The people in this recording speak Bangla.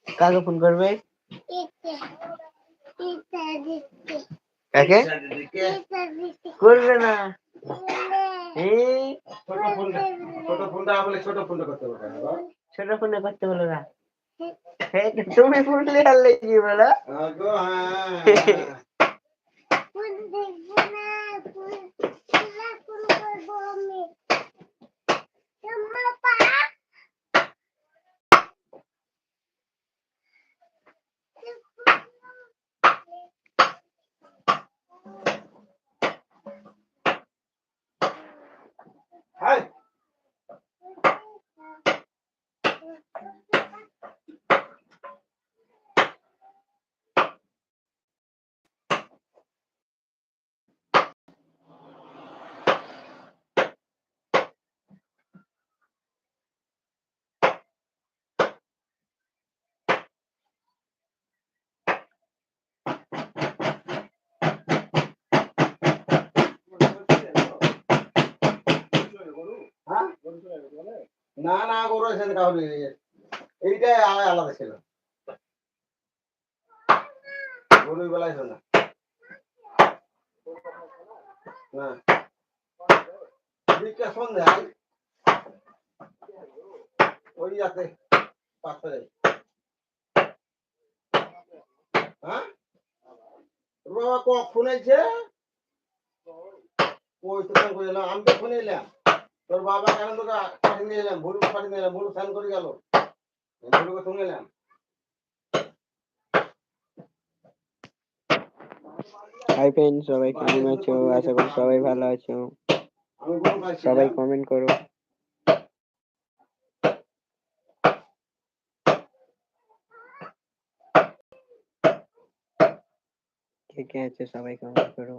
কাকে ফোন করবে? কাকে করবে না? ছোট ফোনে করতে বলো না। তুমি ফুটলে হারলে কি বলো? না না গরু এসে কাউরি এইটাই আলাদা ছিল গরুর বেলায় না না দিকটা সন্ধ্যায় ওই যাতে পাঁচটায় হ্যাঁ বাবা কখন এসে ওই তো ফোন করে এলাম আমি তো ফোন এলাম তোর বাবা কেন তোকে পাঠিয়ে নিয়ে এলাম ভুলু পাঠিয়ে নিয়ে এলাম ভুলু ফোন করে গেল ভুলুকে শুনে এলাম হাই ফ্রেন্ডস সবাই কেমন আছো আশা করি সবাই ভালো আছো সবাই কমেন্ট করো কে কে আছে সবাই কমেন্ট করো